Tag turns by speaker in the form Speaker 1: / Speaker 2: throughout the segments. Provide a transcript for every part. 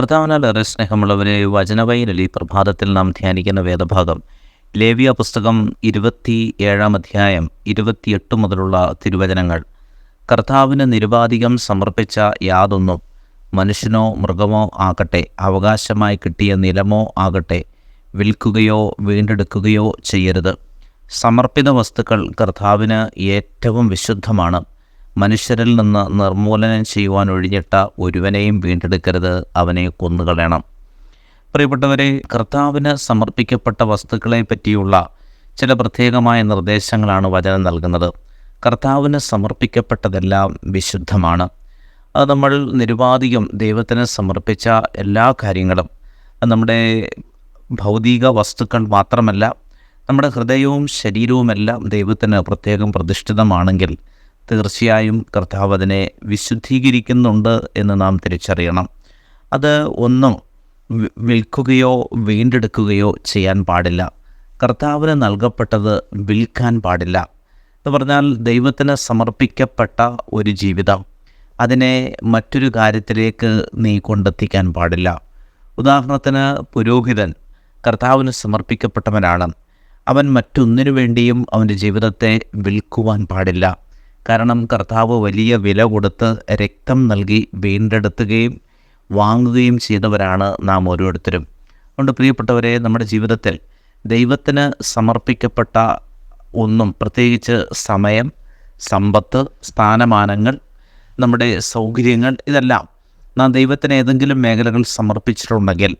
Speaker 1: കർത്താവിനാലേറെ സ്നേഹമുള്ളവരെ, വചനവൈരൽ ഈ പ്രഭാതത്തിൽ നാം ധ്യാനിക്കുന്ന വേദഭാഗം ലേവ്യ പുസ്തകം 27 അധ്യായം 28 മുതലുള്ള തിരുവചനങ്ങൾ. കർത്താവിന് നിരുപാധികം സമർപ്പിച്ച യാതൊന്നും മനുഷ്യനോ മൃഗമോ ആകട്ടെ, അവകാശമായി കിട്ടിയ നിലമോ ആകട്ടെ, വിൽക്കുകയോ വീണ്ടെടുക്കുകയോ ചെയ്യരുത്. സമർപ്പിത വസ്തുക്കൾ കർത്താവിന് ഏറ്റവും വിശുദ്ധമാണ്. മനുഷ്യരിൽ നിന്ന് നിർമൂലനം ചെയ്യുവാൻ ഒഴിഞ്ഞിട്ട ഒരുവനെയും വീണ്ടെടുക്കരുത്, അവനെ കൊന്നുകളയണം. പ്രിയപ്പെട്ടവരെ, കർത്താവിന് സമർപ്പിക്കപ്പെട്ട വസ്തുക്കളെ പറ്റിയുള്ള ചില പ്രത്യേകമായ നിർദ്ദേശങ്ങളാണ് വചനം നൽകുന്നത്. കർത്താവിന് സമർപ്പിക്കപ്പെട്ടതെല്ലാം വിശുദ്ധമാണ്. അത് നമ്മൾ നിരുപാധികം ദൈവത്തിന് സമർപ്പിച്ച എല്ലാ കാര്യങ്ങളും, നമ്മുടെ ഭൗതിക വസ്തുക്കൾ മാത്രമല്ല, നമ്മുടെ ഹൃദയവും ശരീരവുമെല്ലാം ദൈവത്തിന് പ്രത്യേകം പ്രതിഷ്ഠിതമാണെങ്കിൽ തീർച്ചയായും കർത്താവ് അതിനെ വിശുദ്ധീകരിക്കുന്നുണ്ട് എന്ന് നാം തിരിച്ചറിയണം. അത് ഒന്നും വിൽക്കുകയോ വീണ്ടെടുക്കുകയോ ചെയ്യാൻ പാടില്ല. കർത്താവിന് നൽകപ്പെട്ടത് വിൽക്കാൻ പാടില്ല. എന്ന് പറഞ്ഞാൽ ദൈവത്തിന് സമർപ്പിക്കപ്പെട്ട ഒരു ജീവിതം അതിനെ മറ്റൊരു കാര്യത്തിലേക്ക് നീ കൊണ്ടെത്തിക്കാൻ പാടില്ല. ഉദാഹരണത്തിന്, പുരോഹിതൻ കർത്താവിന് സമർപ്പിക്കപ്പെട്ടവനാണ്. അവൻ മറ്റൊന്നിനു വേണ്ടിയും അവൻ്റെ ജീവിതത്തെ വിൽക്കുവാൻ പാടില്ല. കാരണം കർത്താവ് വലിയ വില കൊടുത്ത് രക്തം നൽകി വീണ്ടെടുത്തുകയും വാങ്ങുകയും ചെയ്തവരാണ് നാം ഓരോരുത്തരും. അതുകൊണ്ട് പ്രിയപ്പെട്ടവരെ, നമ്മുടെ ജീവിതത്തിൽ ദൈവത്തിന് സമർപ്പിക്കപ്പെട്ട ഒന്നും, പ്രത്യേകിച്ച് സമയം, സമ്പത്ത്, സ്ഥാനമാനങ്ങൾ, നമ്മുടെ സൗകര്യങ്ങൾ, ഇതെല്ലാം നാം ദൈവത്തിന് ഏതെങ്കിലും മേഖലകൾ സമർപ്പിച്ചിട്ടുണ്ടെങ്കിൽ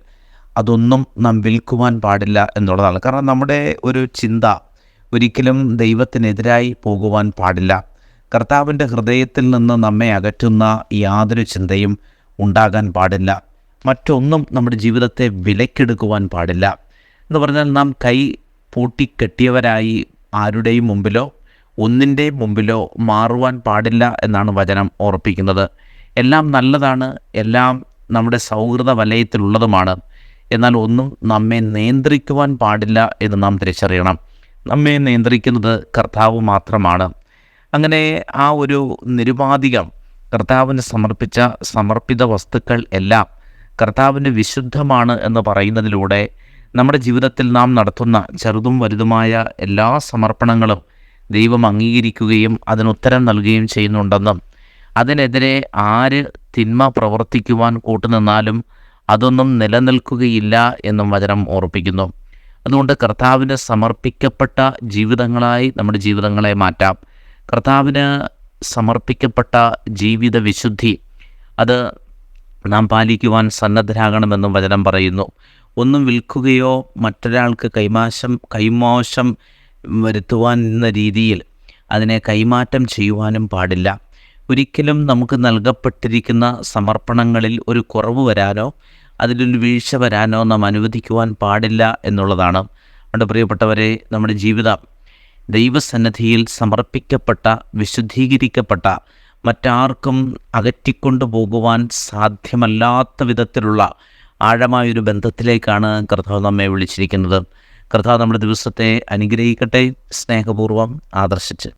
Speaker 1: അതൊന്നും നാം വിൽക്കുവാൻ പാടില്ല എന്നുള്ളതാണ്. കാരണം നമ്മുടെ ഒരു ചിന്ത ഒരിക്കലും ദൈവത്തിനെതിരായി പോകുവാൻ പാടില്ല. കർത്താവിൻ്റെ ഹൃദയത്തിൽ നിന്ന് നമ്മെ അകറ്റുന്ന യാതൊരു ചിന്തയും ഉണ്ടാകാൻ പാടില്ല. മറ്റൊന്നും നമ്മുടെ ജീവിതത്തെ വിലക്കെടുക്കുവാൻ പാടില്ല. എന്ന് പറഞ്ഞാൽ നാം കൈ പൂട്ടിക്കെട്ടിയവരായി ആരുടെയും മുമ്പിലോ ഒന്നിൻ്റെയും മുമ്പിലോ മാറുവാൻ പാടില്ല എന്നാണ് വചനം ഓർപ്പിക്കുന്നത്. എല്ലാം നല്ലതാണ്, എല്ലാം നമ്മുടെ സൗഹൃദ വലയത്തിലുള്ളതുമാണ്. എന്നാൽ ഒന്നും നമ്മെ നിയന്ത്രിക്കുവാൻ പാടില്ല എന്ന് നാം തിരിച്ചറിയണം. നമ്മെ നിയന്ത്രിക്കുന്നത് കർത്താവ് മാത്രമാണ്. അങ്ങനെ ആ ഒരു നിരുപാധികം കർത്താവിന് സമർപ്പിച്ച സമർപ്പിത വസ്തുക്കൾ എല്ലാം കർത്താവിന് വിശുദ്ധമാണ് എന്ന് പറയുന്നതിലൂടെ നമ്മുടെ ജീവിതത്തിൽ നാം നടത്തുന്ന ചെറുതും വലുതുമായ എല്ലാ സമർപ്പണങ്ങളും ദൈവം അംഗീകരിക്കുകയും അതിനുത്തരം നൽകുകയും ചെയ്യുന്നുണ്ടെന്നും, അതിനെതിരെ ആര് തിന്മ പ്രവർത്തിക്കുവാൻ കൂട്ടുനിന്നാലും അതൊന്നും നിലനിൽക്കുകയില്ല എന്നും വചനം ഓർപ്പിക്കുന്നു. അതുകൊണ്ട് കർത്താവിന് സമർപ്പിക്കപ്പെട്ട ജീവിതങ്ങളായി നമ്മുടെ ജീവിതങ്ങളെ മാറ്റാം. കർത്താവിന് സമർപ്പിക്കപ്പെട്ട ജീവിത വിശുദ്ധി അത് നാം പാലിക്കുവാൻ സന്നദ്ധരാകണമെന്നും വചനം പറയുന്നു. ഒന്നും വിൽക്കുകയോ മറ്റൊരാൾക്ക് കൈമോശം വരുത്തുവാൻ എന്ന രീതിയിൽ അതിനെ കൈമാറ്റം ചെയ്യുവാനും പാടില്ല. ഒരിക്കലും നമുക്ക് നൽകപ്പെട്ടിരിക്കുന്ന സമർപ്പണങ്ങളിൽ ഒരു കുറവ് വരാനോ അതിലൊരു വീഴ്ച വരാനോ നാം അനുവദിക്കുവാൻ പാടില്ല എന്നുള്ളതാണ്. അതുകൊണ്ട് പ്രിയപ്പെട്ടവരെ, നമ്മുടെ ജീവിതം ദൈവസന്നിധിയിൽ സമർപ്പിക്കപ്പെട്ട, വിശുദ്ധീകരിക്കപ്പെട്ട, മറ്റാർക്കും അകറ്റിക്കൊണ്ടു പോകുവാൻ സാധ്യമല്ലാത്ത വിധത്തിലുള്ള ആഴമായൊരു ബന്ധത്തിലേക്കാണ് കർത്താവ് നമ്മെ വിളിച്ചിരിക്കുന്നത്. കർത്താവ് നമ്മുടെ ദിവസത്തെ അനുഗ്രഹിക്കട്ടെ. സ്നേഹപൂർവ്വം ആദർശിച്ച്.